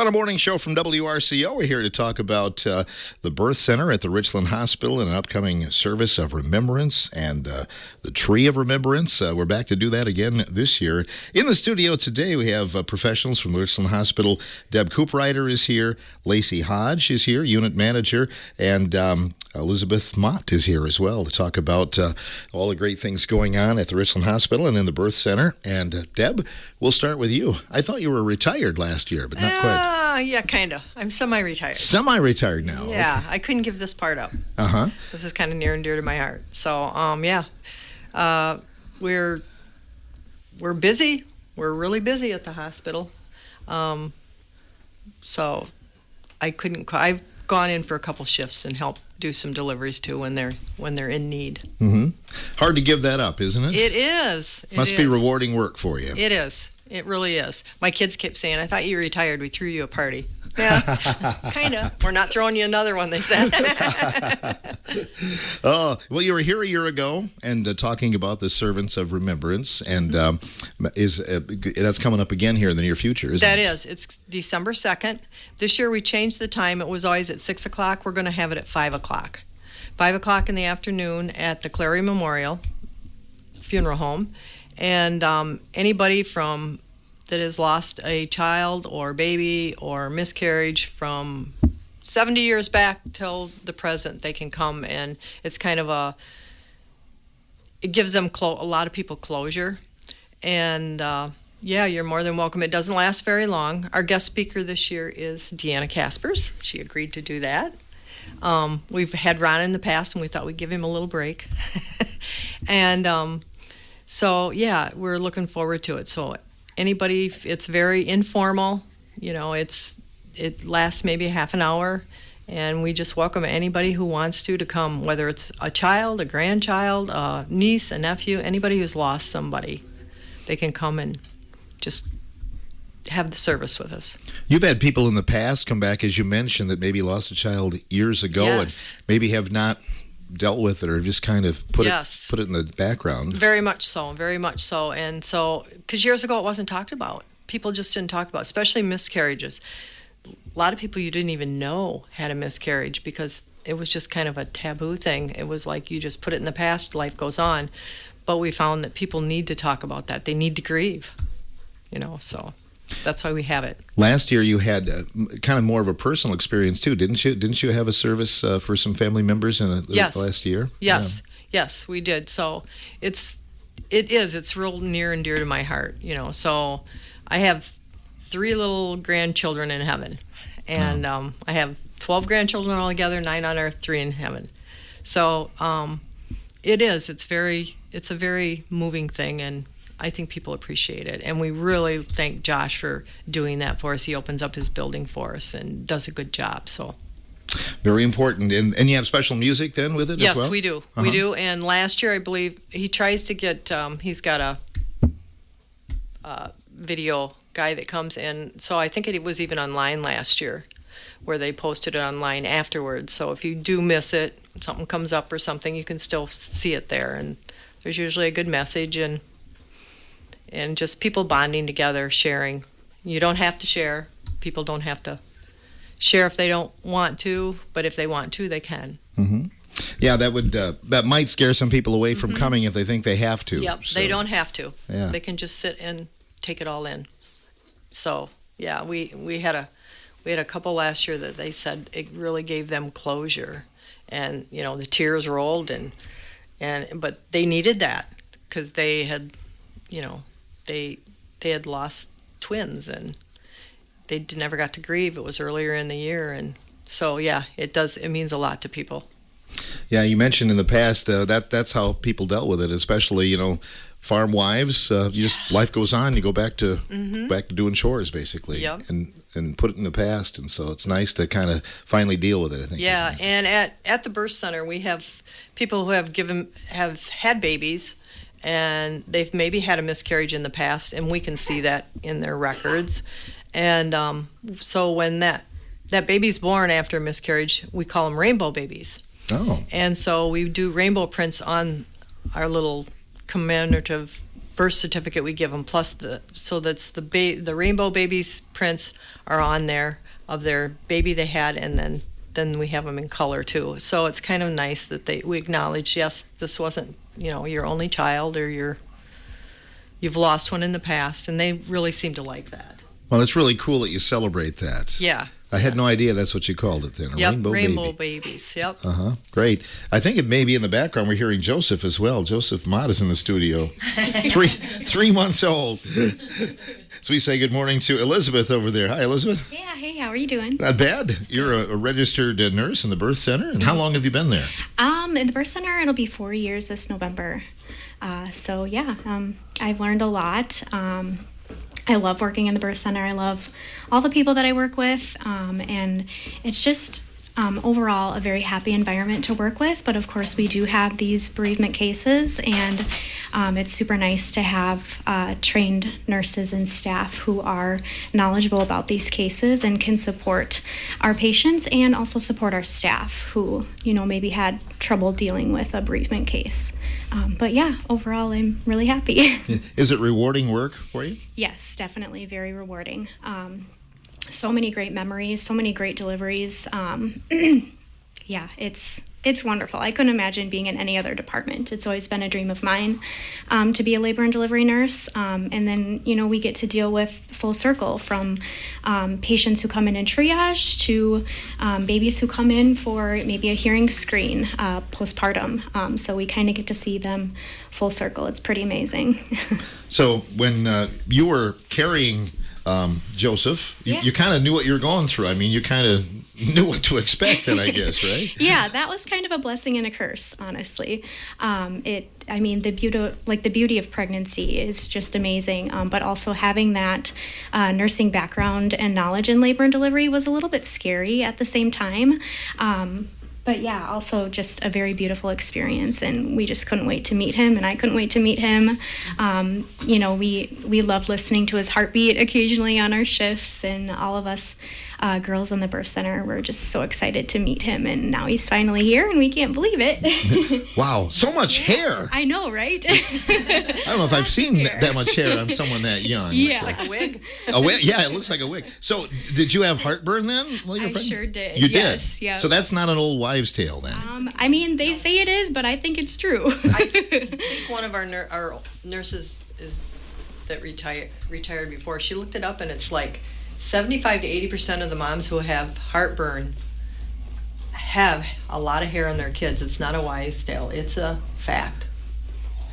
On a morning show from WRCO, we're here to talk about the birth center at the Richland Hospital and an upcoming service of Remembrance and the Tree of Remembrance. We're back to do that again this year. In the studio today, we have professionals from the Richland Hospital. Deb Cooprider is here. Lacey Hodge is here, unit manager, and Elizabeth Mott is here as well to talk about all the great things going on at the Richland Hospital and in the birth center. And Deb, we'll start with you. I thought you were retired last year, but not quite. Yeah, kind of. I'm semi-retired. Semi-retired now. Yeah, okay. I couldn't give this part up. Uh-huh. This is kind of near and dear to my heart. So, we're busy. We're really busy at the hospital. So I've gone in for a couple shifts and helped do some deliveries too when they're in need. Mm-hmm. Hard to give that up, isn't it? It is. Must be rewarding work for you. It is. It really is. My kids kept saying, "I thought you retired. We threw you a party." Yeah, kind of. We're not throwing you another one, they said. Oh, well, you were here a year ago and talking about the Servants of Remembrance, and that's coming up again here in the near future, isn't it? That is. It's December 2nd. This year we changed the time. It was always at 6 o'clock. We're going to have it at 5 o'clock. 5 o'clock in the afternoon at the Clary Memorial Funeral Home. And anybody that has lost a child or baby or miscarriage from 70 years back till the present, they can come, and it's kind of it gives them a lot of people closure. And you're more than welcome. It doesn't last very long. Our guest speaker this year is Deanna Caspers. She agreed to do that. We've had Ron in the past, and we thought we'd give him a little break. And we're looking forward to it. So anybody, it's very informal. It lasts maybe half an hour, and we just welcome anybody who wants to come, whether it's a child, a grandchild, a niece, a nephew, anybody who's lost somebody. They can come and just have the service with us. You've had people in the past come back, as you mentioned, that maybe lost a child years ago. Yes. And maybe have not dealt with it or just kind of put it in the background. Very much so. And so, because years ago it wasn't talked about. People just didn't talk about it, especially miscarriages. A lot of people you didn't even know had a miscarriage because it was just kind of a taboo thing. It was like you just put it in the past, life goes on. But we found that people need to talk about that. They need to grieve, so that's why we have it. Last year you had kind of more of a personal experience too, didn't you? Didn't you have a service for some family members last year? Yes. Yeah. Yes, we did. So it's real near and dear to my heart, So I have 3 little grandchildren in heaven, and I have 12 grandchildren altogether, 9 on earth, 3 in heaven. So it's a very moving thing, and I think people appreciate it. And we really thank Josh for doing that for us. He opens up his building for us and does a good job. So very important. And you have special music then with it as well? Yes, we do. Uh-huh. We do. And last year, I believe, he tries to get, he's got a video guy that comes in. So I think it was even online last year where they posted it online afterwards. So if you do miss it, something comes up or something, you can still see it there. And there's usually a good message and just people bonding together, sharing. You don't have to share. People don't have to share if they don't want to, but if they want to, they can. Mm-hmm. Yeah, that might scare some people away from coming if they think they have to. Yep, so. They don't have to. Yeah. They can just sit and take it all in. So, yeah, we had a couple last year that they said it really gave them closure, and the tears rolled but they needed that because they had, they had lost twins and they never got to grieve. It was earlier in the year, and so it means a lot to people. Yeah, you mentioned in the past that's how people dealt with it, especially farm wives. Life goes on. You go back to doing chores basically, yep. and put it in the past. And so it's nice to kind of finally deal with it, I think. Yeah, and at the birth center we have people who have had babies, and they've maybe had a miscarriage in the past, and we can see that in their records. And so when that baby's born after a miscarriage, we call them rainbow babies. Oh. And so we do rainbow prints on our little commemorative birth certificate we give them, plus that's the rainbow babies prints are on there of their baby they had, and then we have them in color too. So it's kind of nice that we acknowledge, yes, this wasn't, your only child, or you've lost one in the past, and they really seem to like that. Well, it's really cool that you celebrate that. Yeah. I had no idea that's what you called it then. Rainbow babies. Yep. Great. I think it may be in the background. We're hearing Joseph as well. Joseph Mott is in the studio. 3 months old. So we say good morning to Elizabeth over there. Hi, Elizabeth. Yeah, hey, how are you doing? Not bad. You're a registered nurse in the birth center. And how long have you been there? In the birth center, it'll be 4 years this November. I've learned a lot. I love working in the birth center. I love all the people that I work with, and it's just overall a very happy environment to work with. But of course, we do have these bereavement cases, and it's super nice to have trained nurses and staff who are knowledgeable about these cases and can support our patients and also support our staff who, maybe had trouble dealing with a bereavement case. But yeah, overall, I'm really happy. Is it rewarding work for you? Yes, definitely very rewarding. So many great memories, so many great deliveries. Yeah, it's wonderful. I couldn't imagine being in any other department. It's always been a dream of mine to be a labor and delivery nurse. And then, we get to deal with full circle from patients who come in triage to babies who come in for maybe a hearing screen postpartum. So we kind of get to see them full circle. It's pretty amazing. So when you were carrying Joseph, you kind of knew what you were going through. I mean, you kind of knew what to expect then, I guess, right? Yeah, that was kind of a blessing and a curse, honestly. The beauty of pregnancy is just amazing, but also having that nursing background and knowledge in labor and delivery was a little bit scary at the same time. But yeah, also just a very beautiful experience, and we just couldn't wait to meet him, and I couldn't wait to meet him. We love listening to his heartbeat occasionally on our shifts, and all of us girls in the birth center were just so excited to meet him, and now he's finally here, and we can't believe it. Wow, so much hair! I know, right? I don't know if I've seen that much hair on someone that young. Yeah, so. Like a wig. A wig? Yeah, it looks like a wig. So, did you have heartburn then while you were pregnant? I sure did. You yes, did? Yeah. So that's not an old wives' tale then? They say it is, but I think it's true. I think one of our nurses that retired before, she looked it up, and it's like 75 to 80% of the moms who have heartburn have a lot of hair on their kids. It's not a wives' tale. It's a fact.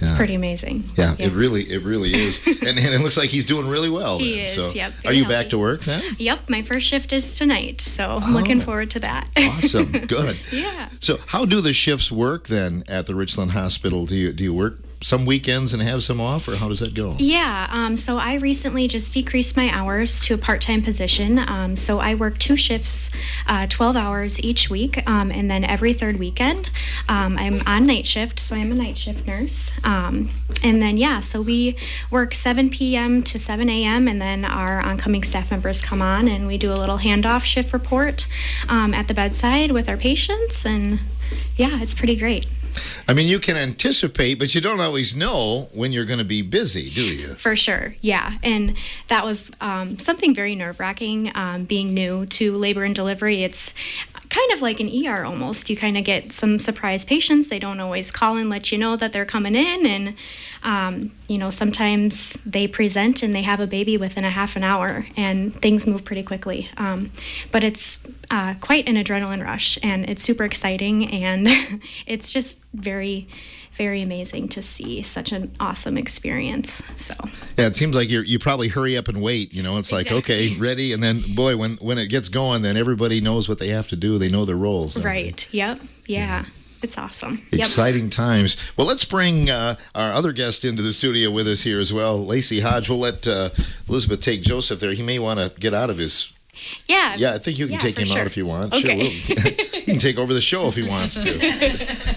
Yeah. It's pretty amazing. Yeah, it really is. and it looks like he's doing really well. He is, so, yep. Are you healthy. back to work then? Yep, my first shift is tonight, so I'm looking forward to that. Awesome, good. Yeah. So how do the shifts work then at the Richland Hospital? Do you work some weekends and have some off, or how does that go? Yeah, so I recently just decreased my hours to a part-time position. So I work 2 shifts, 12 hours each week, and then every third weekend. I'm on night shift, so I'm a night shift nurse. And then, so we work 7 p.m. to 7 a.m., and then our oncoming staff members come on, and we do a little handoff shift report at the bedside with our patients, and yeah, it's pretty great. I mean, you can anticipate, but you don't always know when you're going to be busy, do you? For sure, yeah. And that was something very nerve-wracking, being new to labor and delivery. It's kind of like an ER almost. You kind of get some surprise patients. They don't always call and let you know that they're coming in. And, sometimes they present and they have a baby within a half an hour, and things move pretty quickly. But it's quite an adrenaline rush, and it's super exciting, and it's just very, very amazing to see such an awesome experience. So yeah, it seems like you probably hurry up and wait. It's like, okay, ready, and then boy, when it gets going, then everybody knows what they have to do. They know their roles. Right. Yep. Yeah. It's awesome. Exciting times. Well, let's bring our other guest into the studio with us here as well, Lacey Hodge. We'll let Elizabeth take Joseph there. He may want to get out of his Yeah. Yeah, I think you can take for him sure. out if you want. Okay. Sure, he can take over the show if he wants to.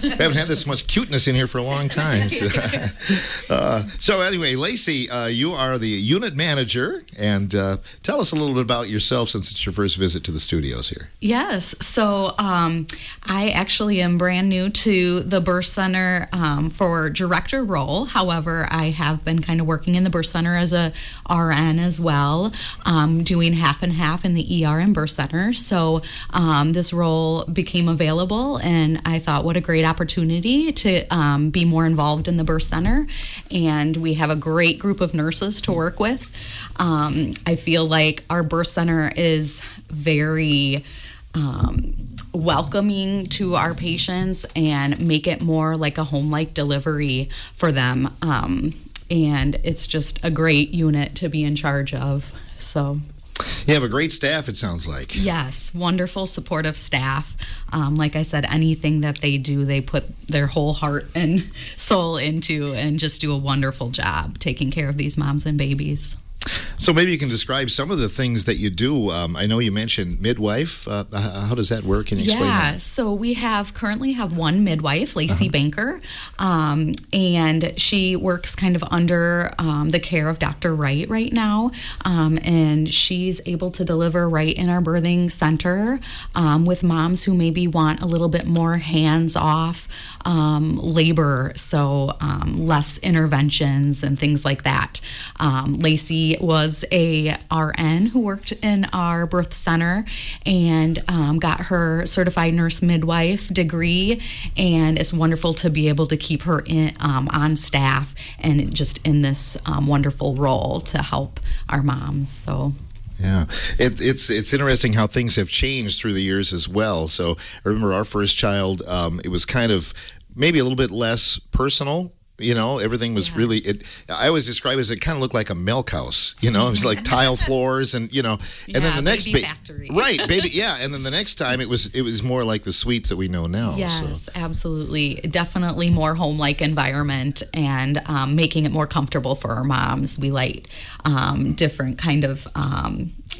We haven't had this much cuteness in here for a long time. So anyway, Lacey, you are the unit manager, and tell us a little bit about yourself since it's your first visit to the studios here. Yes. So I actually am brand new to the birth center for director role. However, I have been kind of working in the birth center as a RN as well, doing half and half in the ER and birth center. So this role became available, and I thought, what a great opportunity to be more involved in the birth center. And we have a great group of nurses to work with. I feel like our birth center is very welcoming to our patients and make it more like a home-like delivery for them. And it's just a great unit to be in charge of. So You have a great staff, it sounds like. yes, wonderful supportive staff. Like I said, anything that they do, they put their whole heart and soul into and just do a wonderful job taking care of these moms and babies. So maybe you can describe some of the things that you do. I know you mentioned midwife. How does that work? Can you explain Yeah, that? so we currently have one midwife, Lacey Banker, and she works kind of under the care of Dr. Wright right now, and she's able to deliver right in our birthing center with moms who maybe want a little bit more hands-off labor, so less interventions and things like that. Lacey was a RN who worked in our birth center and got her certified nurse midwife degree, and it's wonderful to be able to keep her on staff and just in this wonderful role to help our moms. So Yeah, it's interesting how things have changed through the years as well. So I remember our first child, it was kind of maybe a little bit less personal. You know, everything was really, I always describe it as it kind of looked like a milk house, you know, it was like tile floors and, you know, and then the next baby factory. Right, baby, yeah. And then the next time it was more like the suites that we know now. Yes, absolutely. Definitely more home-like environment and making it more comfortable for our moms. We light different kind of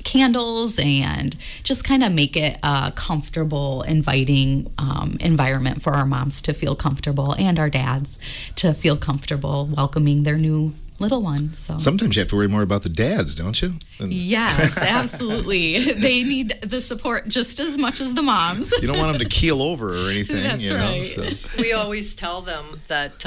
candles and just kind of make it a comfortable, inviting environment for our moms to feel comfortable and our dads to feel comfortable welcoming their new little one. So Sometimes you have to worry more about the dads, don't you? yes, absolutely. They need the support just as much as the moms. You don't want them to keel over or anything. That's you know? right. So. We always tell them that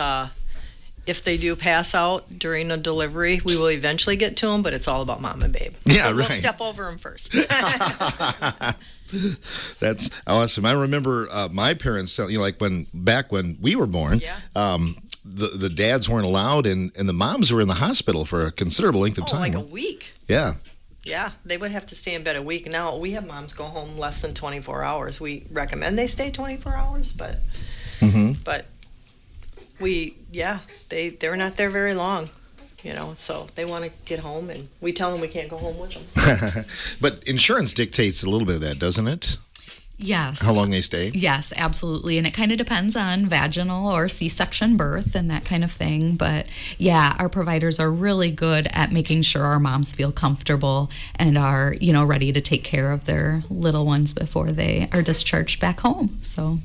if they do pass out during a delivery, we will eventually get to them, but it's all about mom and babe. Yeah, We'll right. step over them first. That's awesome. I remember my parents, you know, like back when we were born, Yeah. the dads weren't allowed, and the moms were in the hospital for a considerable length of time. like a week. Yeah. Yeah, they would have to stay in bed a week. Now, we have moms go home less than 24 hours. We recommend they stay 24 hours, but but they're not there very long, you know, so they want to get home, and we tell them we can't go home with them. But insurance dictates a little bit of that, doesn't it? Yes. How long they stay? Yes, absolutely. And it kind of depends on vaginal or C-section birth and that kind of thing. But yeah, our providers are really good at making sure our moms feel comfortable and are, you know, ready to take care of their little ones before they are discharged back home. So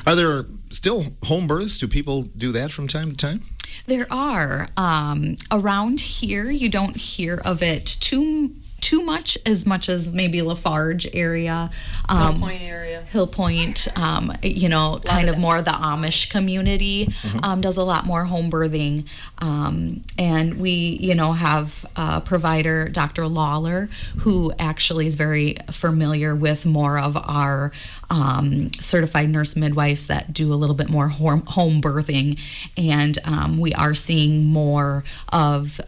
Are there still home births? Do people do that from time to time? there are. Around here, you don't hear of it too much as maybe Lafarge area. Hill Point area. Hill Point, you know, kind of more the Amish community does a lot more home birthing. And we, you know, have a provider, Dr. Lawler, who actually is very familiar with more of our certified nurse midwives that do a little bit more home birthing. And we are seeing more of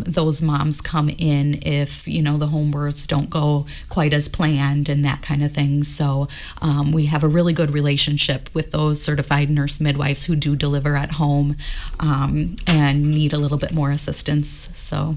those moms come in if, you know, the home births don't go quite as planned and that kind of thing. So we have a really good relationship with those certified nurse midwives who do deliver at home and need a little bit more assistance. So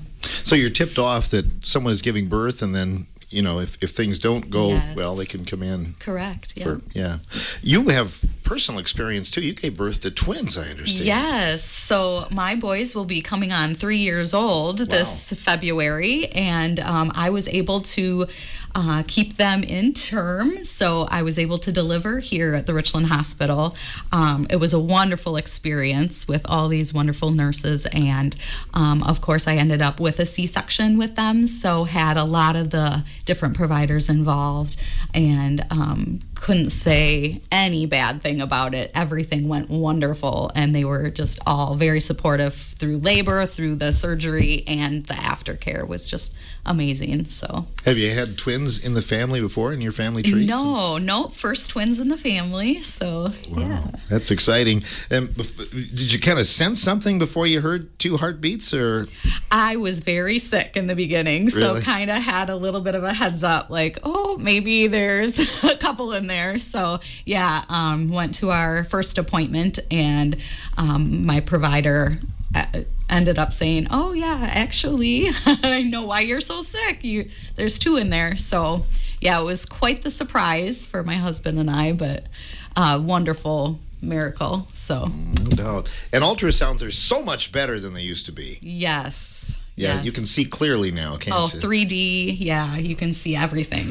you're tipped off that someone is giving birth, and then, you know, if things don't go Yes. well, they can come in. correct. Yeah. Yeah. You have personal experience too. You gave birth to twins, I understand. Yes. So my boys will be coming on 3 years old this February, and I was able to keep them in term. So I was able to deliver here at the Richland Hospital. It was a wonderful experience with all these wonderful nurses, and of course I ended up with a C-section with them, so had a lot of the different providers involved, and couldn't say any bad thing about it. Everything went wonderful, and they were just all very supportive through labor, through the surgery, and the aftercare was just amazing. So, have you had twins in the family before, in your family tree? No, first twins in the family. So, yeah, that's exciting. And did you kind of sense something before you heard 2 heartbeats, or? I was very sick in the beginning, so Really? kind of had a little bit of a heads up, like, oh, maybe there's a couple in there. So, yeah, went to our first appointment, and my provider ended up saying, oh, yeah, actually, I know why you're so sick. There's 2 in there. So, yeah, it was quite the surprise for my husband and I, but wonderful miracle. So, no doubt. And ultrasounds are so much better than they used to be. yes. Yeah, yes. You can see clearly now, can't Oh, you? 3D, yeah, you can see everything.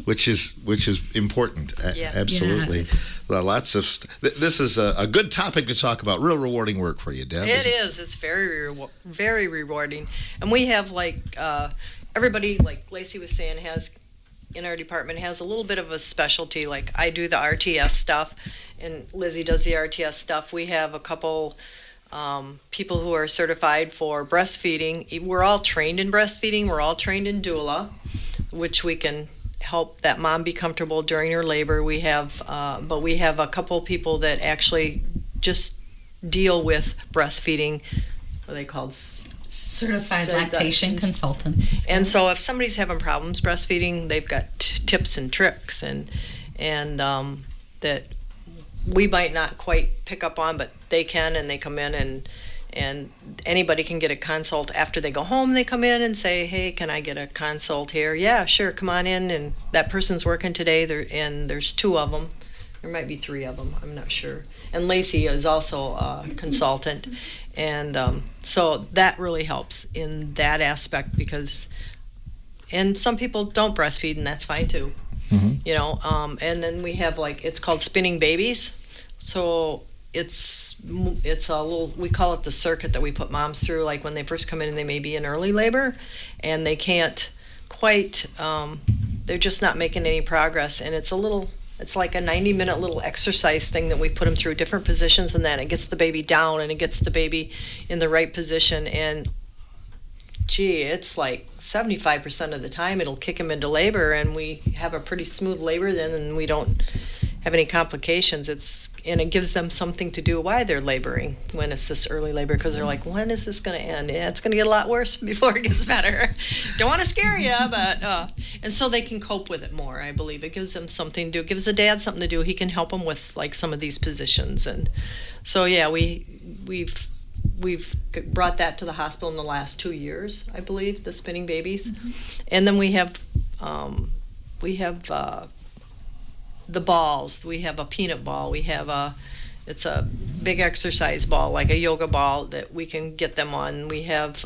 which is important. Yeah. Absolutely. Yes. Lots of this is a good topic to talk about. Real rewarding work for you, Deb. It is. It's very rewarding. And we have everybody, like Lacey was saying, has in our department has a little bit of a specialty. Like I do the RTS stuff, and Lizzie does the RTS stuff. We have a couple people who are certified for breastfeeding. We're all trained in breastfeeding. We're all trained in doula, which we can help that mom be comfortable during her labor. We have, but we have a couple people that actually just deal with breastfeeding. What are they called? Certified lactation consultants. And so if somebody's having problems breastfeeding, they've got tips and tricks and that we might not quite pick up on, but they can, and they come in, and anybody can get a consult after they go home. They come in and say, hey, can I get a consult here? Yeah, sure, come on in. And that person's working today, and there's 2 of them. There might be 3 of them, I'm not sure. And Lacey is also a consultant. And so that really helps in that aspect and some people don't breastfeed, and that's fine too. Mm-hmm. And then we have it's called spinning babies. So it's a little, we call it the circuit that we put moms through, like when they first come in and they may be in early labor and they can't quite, they're just not making any progress. And it's like a 90-minute little exercise thing that we put them through different positions, and then it gets the baby down and it gets the baby in the right position. And gee, it's like 75% of the time it'll kick them into labor, and we have a pretty smooth labor then, and we don't have any complications. And it gives them something to do while they're laboring when it's this early labor, because they're like, when is this going to end? Yeah, it's going to get a lot worse before it gets better. Don't want to scare you, but and so they can cope with it more. I believe it gives them something to do. It gives the dad something to do. He can help them with some of these positions, and so yeah, we've brought that to the hospital in the last 2 years, I believe, the spinning babies. Mm-hmm. And then we have the balls. We have a peanut ball. We have it's a big exercise ball, like a yoga ball that we can get them on. We have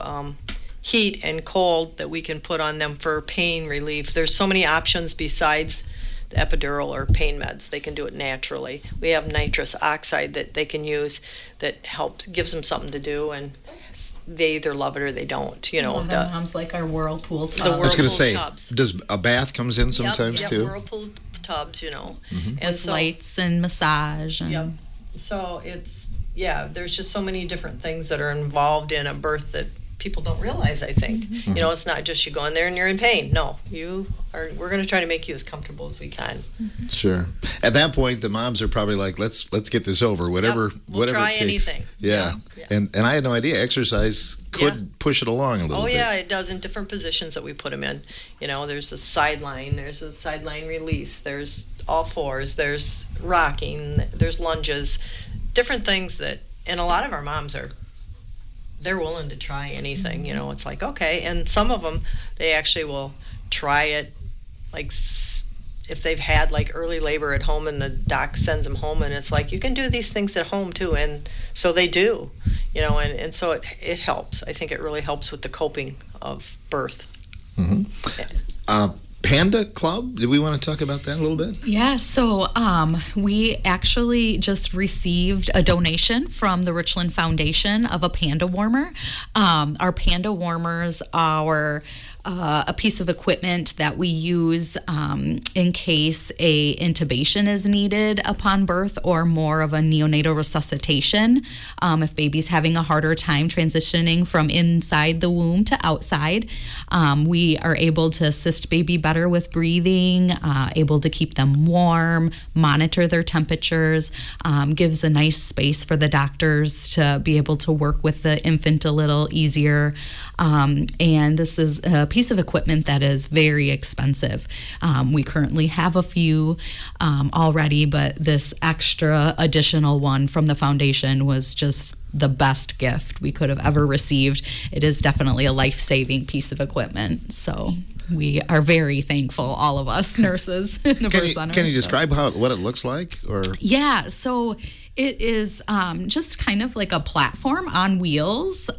heat and cold that we can put on them for pain relief. There's so many options besides the epidural or pain meds. They can do it naturally. We have nitrous oxide that they can use that gives them something to do, and they either love it or they don't. Mom's like our whirlpool tub. The I was going to say, tubs. does a bath comes in sometimes yep, too? whirlpool tubs, Mm-hmm. And with lights and massage. And Yep. So there's just so many different things that are involved in a birth that people don't realize, I think. Mm-hmm. It's not just you go in there and you're in pain. No, we're going to try to make you as comfortable as we can. Mm-hmm. Sure. At that point, the moms are probably like, let's get this over, whatever We'll try it takes. anything. Yeah. And I had no idea exercise could push it along a little bit. Oh, yeah, it does in different positions that we put them in. There's a sideline release, there's all fours, there's rocking, there's lunges, different things and a lot of our moms they're willing to try anything. It's like, okay. And some of them, they actually will try it, if they've had like early labor at home and the doc sends them home, and it's like, you can do these things at home too, and so they do, and so it helps. I think it really helps with the coping of birth. Panda Club, did we want to talk about that a little bit? Yeah, so we actually just received a donation from the Richland Foundation of a panda warmer. Our panda warmers are a piece of equipment that we use in case a intubation is needed upon birth, or more of a neonatal resuscitation. If baby's having a harder time transitioning from inside the womb to outside, we are able to assist baby better with breathing, able to keep them warm, monitor their temperatures, gives a nice space for the doctors to be able to work with the infant a little easier. And this is a piece of equipment that is very expensive. We currently have a few already, but this extra additional one from the foundation was just the best gift we could have ever received. It is definitely a life-saving piece of equipment. So we are very thankful, all of us nurses in the birth center. Can you describe what it looks like? Or yeah, so it is just kind of like a platform on wheels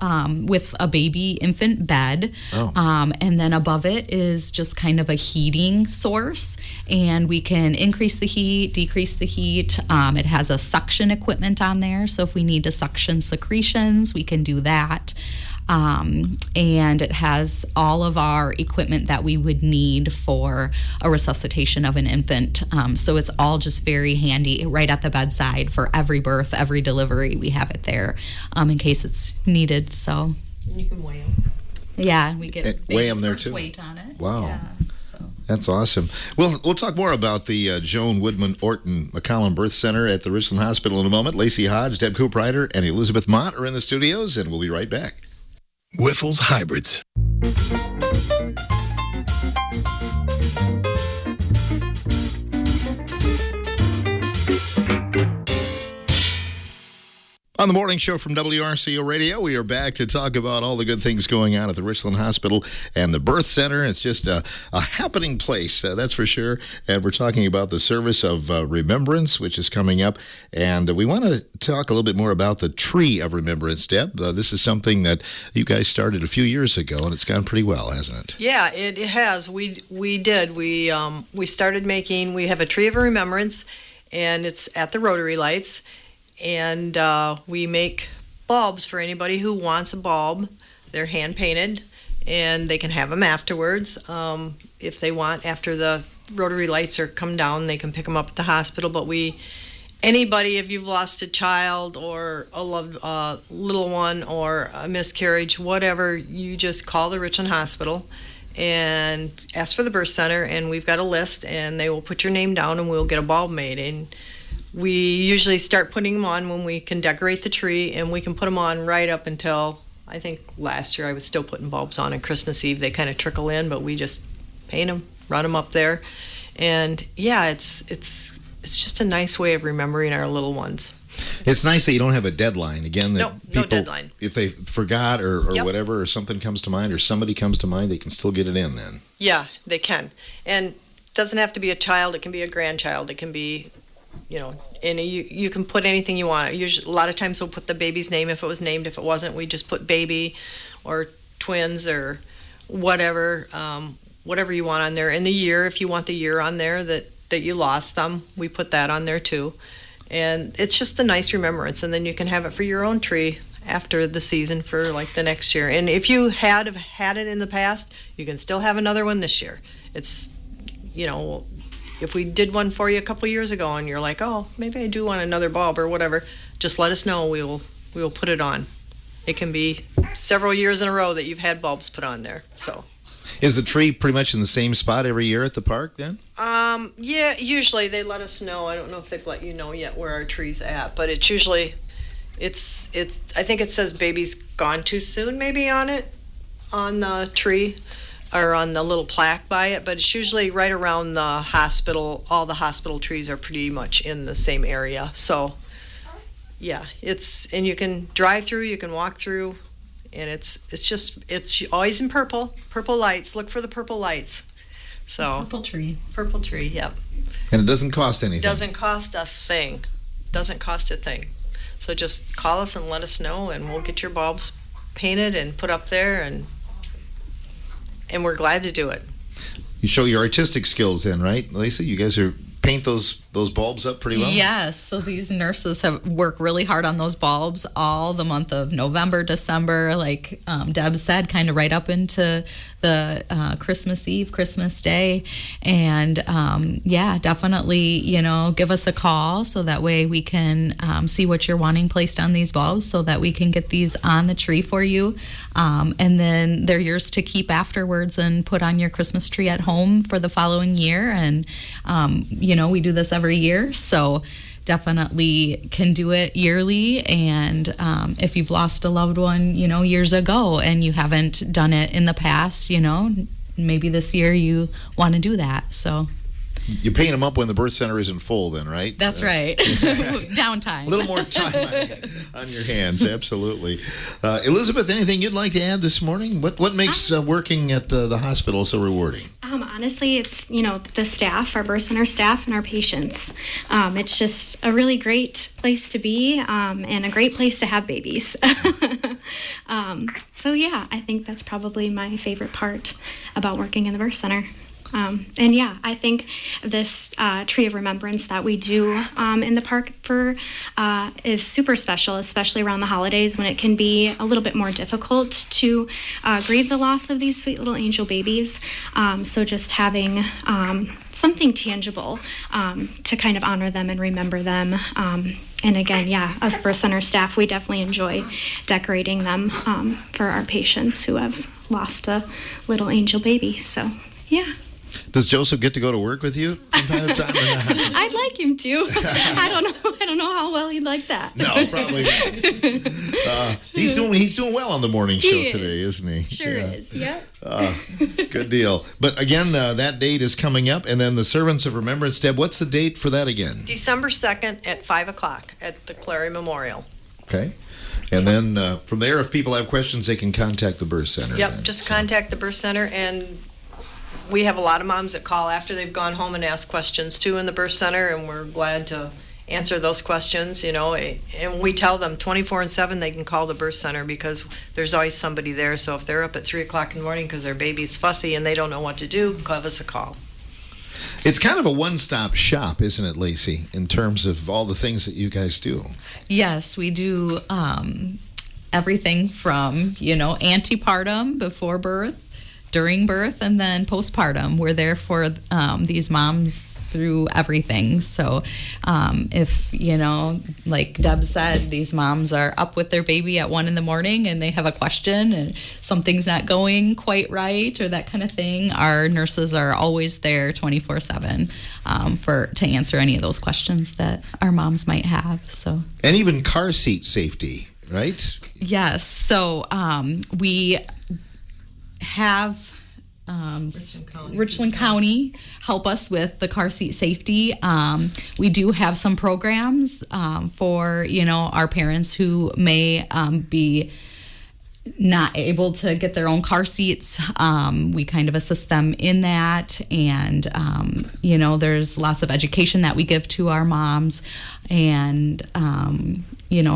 with a baby infant bed. And then above it is just kind of a heating source. And we can increase the heat, decrease the heat. It has a suction equipment on there. So if we need to suction secretions, we can do that. And it has all of our equipment that we would need for a resuscitation of an infant. So it's all just very handy right at the bedside for every birth, every delivery. We have it there in case it's needed. So You can weigh them. yeah, we get weigh 'em baby's there first too. weight on it. Wow. Yeah, so. That's awesome. We'll talk more about the Joan Woodman Orton McCollum Birth Center at the Richland Hospital in a moment. Lacey Hodge, Deb Cooprider, and Elizabeth Mott are in the studios, and we'll be right back. Wiffles Hybrids. On the morning show from WRCO Radio, we are back to talk about all the good things going on at the Richland Hospital and the Birth Center. It's just a happening place, that's for sure. And we're talking about the service of Remembrance, which is coming up. And we want to talk a little bit more about the Tree of Remembrance, Deb. This is something that you guys started a few years ago, and it's gone pretty well, hasn't it? Yeah, it has. We did. We started making. We have a Tree of Remembrance, and it's at the Rotary Lights. And we make bulbs for anybody who wants a bulb. They're hand painted, and they can have them afterwards. If they want, after the Rotary Lights are come down, they can pick them up at the hospital. But anybody, if you've lost a child or a little one or a miscarriage, whatever, you just call the Richland Hospital and ask for the birth center, and we've got a list, and they will put your name down, and we'll get a bulb made. And we usually start putting them on when we can decorate the tree, and we can put them on right up until, I think last year I was still putting bulbs on Christmas Eve. They kind of trickle in, but we just paint them, run them up there. And yeah, it's just a nice way of remembering our little ones. It's nice that you don't have a deadline. Again, that no deadline. If they forgot or Yep. whatever, or something comes to mind, or somebody comes to mind, they can still get it in then. Yeah, they can. And it doesn't have to be a child. It can be a grandchild. It can be, and you can put anything you want. Usually, a lot of times we'll put the baby's name if it was named. If it wasn't, we just put baby or twins or whatever, whatever you want on there. And the year, if you want the year on there that you lost them, we put that on there too. And it's just a nice remembrance. And then you can have it for your own tree after the season for like the next year. And if you have had it in the past, you can still have another one this year. It's, if we did one for you a couple years ago and you're like, oh, maybe I do want another bulb or whatever, just let us know. We will put it on. It can be several years in a row that you've had bulbs put on there. So, is the tree pretty much in the same spot every year at the park then? Yeah, usually they let us know. I don't know if they've let you know yet where our tree's at, but it's usually, it's. I think it says baby's gone too soon maybe on it, on the tree, or on the little plaque by it, but it's usually right around the hospital. All the hospital trees are pretty much in the same area. So, yeah, and you can drive through, you can walk through, and it's always in purple lights. Look for the purple lights. So Purple tree. Purple Tree, yep. And it doesn't cost anything. Doesn't cost a thing. Doesn't cost a thing. So just call us and let us know, and we'll get your bulbs painted and put up there, and we're glad to do it. You show your artistic skills then, right, Lacey? You guys paint those bulbs up pretty well? Yes. So these nurses have worked really hard on those bulbs all the month of November, December, like Deb said, kind of right up into the Christmas Eve, Christmas Day. And definitely, give us a call so that way we can see what you're wanting placed on these bulbs so that we can get these on the tree for you. And then they're yours to keep afterwards and put on your Christmas tree at home for the following year. And, we do this every year, so definitely can do it yearly. And if you've lost a loved one, years ago and you haven't done it in the past, maybe this year you want to do that. So you paint them up when the birth center isn't full then, right? that's right. Downtime. A little more time on your hands, absolutely. Elizabeth, anything you'd like to add this morning? What makes working at the hospital so rewarding? Honestly, it's, the staff, our birth center staff, and our patients. It's just a really great place to be and a great place to have babies. I think that's probably my favorite part about working in the birth center. I think this Tree of Remembrance that we do in the park is super special, especially around the holidays when it can be a little bit more difficult to grieve the loss of these sweet little angel babies. So just having something tangible to kind of honor them and remember them. And again, us birth center staff, we definitely enjoy decorating them for our patients who have lost a little angel baby. So, yeah. Does Joseph get to go to work with you from time to time or not? I'd like him to. I don't know how well he'd like that. No, probably not. He's doing well on the morning show today, isn't he? Sure is. Yep. Good deal. But again, that date is coming up, and then the Servants of Remembrance. Deb, what's the date for that again? December 2nd at 5 o'clock at the Clary Memorial. Okay. And then from there, if people have questions, they can contact the birth center. Yep, then. just contact the birth center, and we have a lot of moms that call after they've gone home and ask questions too in the birth center, and we're glad to answer those questions, and we tell them 24/7 they can call the birth center because there's always somebody there. So if they're up at 3 o'clock in the morning because their baby's fussy and they don't know what to do, give us a call. It's kind of a one-stop shop, isn't it, Lacey, in terms of all the things that you guys do? Yes, we do everything from, antepartum, before birth, during birth, and then postpartum. We're there for these moms through everything. So if, like Deb said, these moms are up with their baby at 1 a.m. and they have a question and something's not going quite right or that kind of thing, our nurses are always there 24/7 to answer any of those questions that our moms might have. So, and even car seat safety, right? Yes. So we have Richland County help us with the car seat safety. We do have some programs for our parents who may be not able to get their own car seats. We kind of assist them in that, and there's lots of education that we give to our moms, and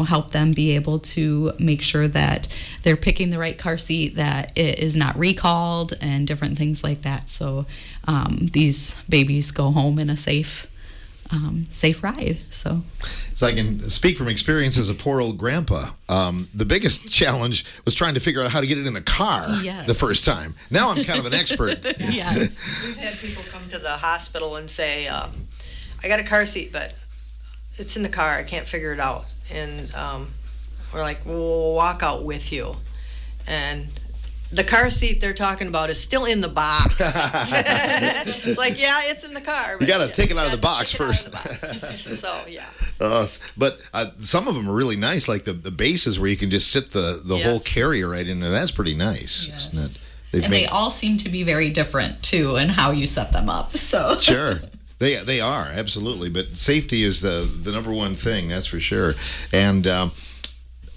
help them be able to make sure that they're picking the right car seat, that it is not recalled, and different things like that. So these babies go home in a safe ride. So I can speak from experience as a poor old grandpa. The biggest challenge was trying to figure out how to get it in the car the first time. Now I'm kind of an expert. Yes. We've had people come to the hospital and say, I got a car seat, but it's in the car. I can't figure it out. And we're like, we'll walk out with you. And the car seat they're talking about is still in the box. It's like, it's in the car. You got to take it out of the box first. So, yeah. But some of them are really nice, like the bases where you can just sit the whole carrier right in there. That's pretty nice, yes. isn't it? They all seem to be very different, too, in how you set them up. So Sure. They are, absolutely. But safety is the number one thing, that's for sure. And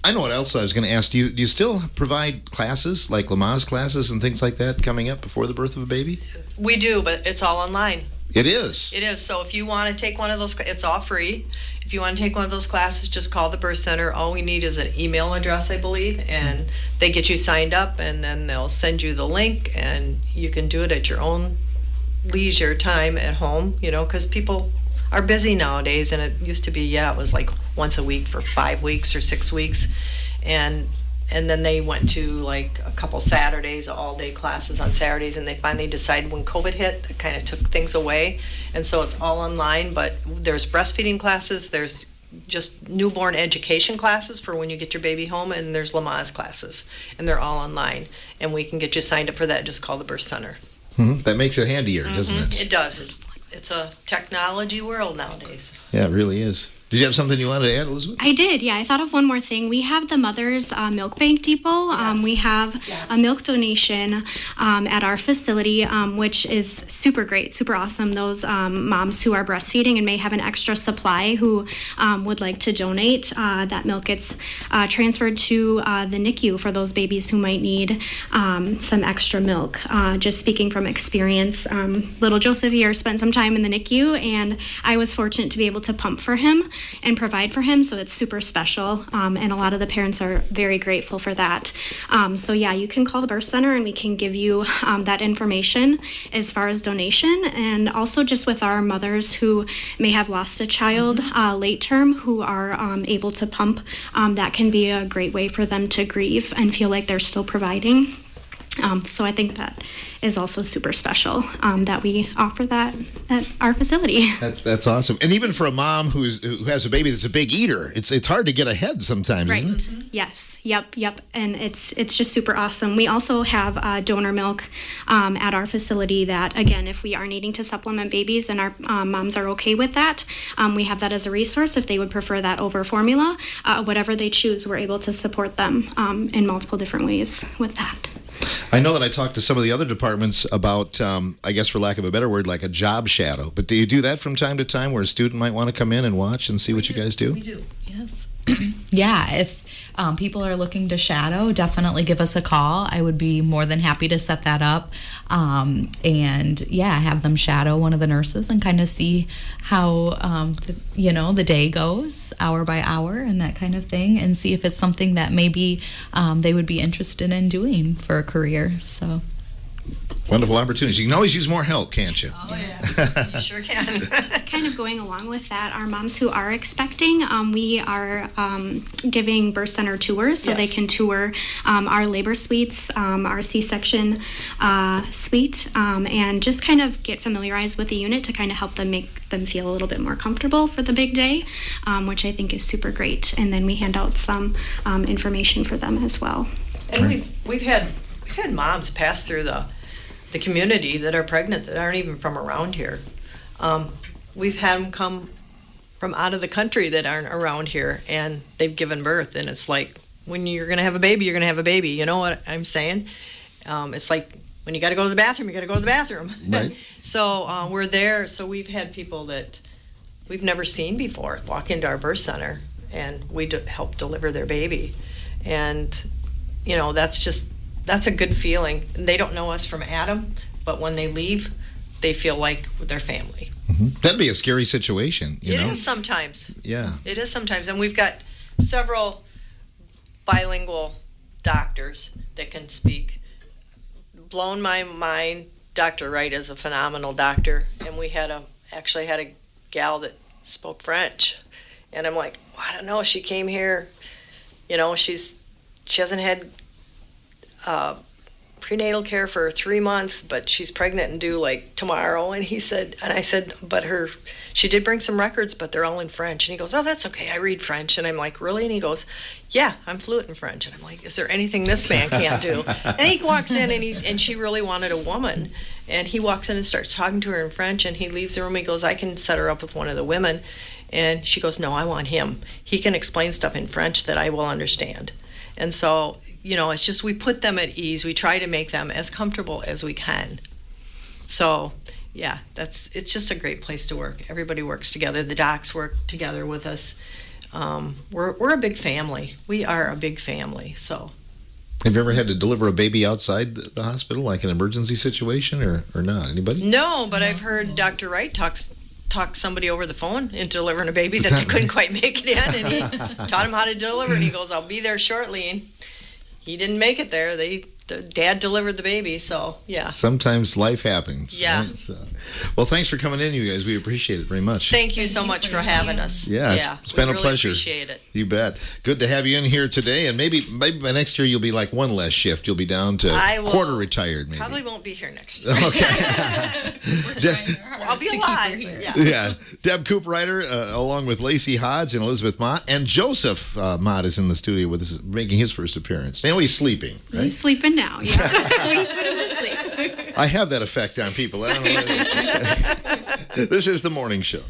I know what else I was going to ask. Do you still provide classes, like Lamaze classes and things like that, coming up before the birth of a baby? We do, but it's all online. It is. It is. So if you want to take one of those, it's all free. If you want to take one of those classes, just call the birth center. All we need is an email address, I believe, and they get you signed up, and then they'll send you the link, and you can do it at your own leisure time at home, because people are busy nowadays, and it used to be, it was like once a week for 5 weeks or 6 weeks, and then they went to like a couple Saturdays, all-day classes on Saturdays, and they finally decided when COVID hit, that kind of took things away, and so it's all online. But there's breastfeeding classes, there's just newborn education classes for when you get your baby home, and there's Lamaze classes, and they're all online, and we can get you signed up for that. Just call the birth center. That makes it handier, doesn't it? It does. It's a technology world nowadays. Yeah, it really is. Did you have something you wanted to add, Elizabeth? I did, yeah. I thought of one more thing. We have the Mother's Milk Bank Depot. Yes. We have a milk donation at our facility, which is super great, super awesome. Those moms who are breastfeeding and may have an extra supply who would like to donate, that milk gets transferred to the NICU for those babies who might need some extra milk. Just speaking from experience, little Joseph here spent some time in the NICU, and I was fortunate to be able to pump for him and provide for him, so it's super special, and a lot of the parents are very grateful for that. So yeah, you can call the birth center and we can give you that information as far as donation, and also just with our mothers who may have lost a child late term who are able to pump, that can be a great way for them to grieve and feel like they're still providing. So I think that is also super special, that we offer that at our facility. That's awesome. And even for a mom who has a baby that's a big eater, it's hard to get ahead sometimes, Right. isn't it? Yes. Yep. And it's just super awesome. We also have donor milk at our facility that, again, if we are needing to supplement babies and our moms are okay with that, we have that as a resource. If they would prefer that over formula, whatever they choose, we're able to support them in multiple different ways with that. I know that I talked to some of the other departments about, I guess for lack of a better word, like a job shadow. But do you do that from time to time where a student might want to come in and watch and see what you guys do? We do, yes. Yeah, if people are looking to shadow, definitely give us a call. I would be more than happy to set that up, and have them shadow one of the nurses and kind of see how the day goes, hour by hour, and that kind of thing, and see if it's something that maybe they would be interested in doing for a career. So. Wonderful opportunities. You can always use more help, can't you? Oh, yeah. You sure can. Kind of going along with that, our moms who are expecting, we are giving birth center tours, so Yes. they can tour our labor suites, our C-section suite, and just kind of get familiarized with the unit to kind of help them make them feel a little bit more comfortable for the big day, which I think is super great. And then we hand out some information for them as well. And we've had moms pass through the community that are pregnant that aren't even from around here. We've had them come from out of the country that aren't around here, and they've given birth, and it's like, when you're going to have a baby, you're going to have a baby. You know what I'm saying? It's like, when you got to go to the bathroom, you got to go to the bathroom. Right. So we're there. So we've had people that we've never seen before walk into our birth center, and we help deliver their baby. And, that's a good feeling. They don't know us from Adam, but when they leave, they feel like with their family. Mm-hmm. That'd be a scary situation, you know? It is sometimes. Yeah. It is sometimes. And we've got several bilingual doctors that can speak. Blown my mind. Dr. Wright is a phenomenal doctor. And we actually had a gal that spoke French. And I'm like, well, I don't know. She came here, she hasn't had prenatal care for 3 months, but she's pregnant and due like tomorrow. And I said, but she did bring some records, but they're all in French. And he goes, oh, that's okay. I read French. And I'm like, really? And he goes, yeah, I'm fluent in French. And I'm like, is there anything this man can't do? And he walks in and she really wanted a woman. And he walks in and starts talking to her in French, and he leaves the room. He goes, I can set her up with one of the women. And she goes, no, I want him. He can explain stuff in French that I will understand. And so, it's just we put them at ease. We try to make them as comfortable as we can. So, yeah, it's just a great place to work. Everybody works together. The docs work together with us. We're a big family. We are a big family. So. Have you ever had to deliver a baby outside the hospital, like an emergency situation, or not? Anybody? No, but I've heard Dr. Wright talk somebody over the phone into delivering a baby that they couldn't quite make it in, and he taught him how to deliver, and he goes, I'll be there shortly, and he didn't make it there. The dad delivered the baby, so yeah. Sometimes life happens. Yeah. Right? So, well, thanks for coming in, you guys. We appreciate it very much. Thank you so much for having us. Yeah, it's been a really pleasure. Appreciate it. You bet. Good to have you in here today, and maybe by next year you'll be like one less shift. You'll be down to quarter retired, maybe. Probably won't be here next year. Okay. I'll be alive. Yeah. Deb Cooperrider, along with Lacey Hodge and Elizabeth Mott, and Joseph Mott is in the studio with us, making his first appearance. Now he's sleeping, right? He's sleeping now. Yeah, we put him to sleep. I have that effect on people. I don't know. This is The Morning Show.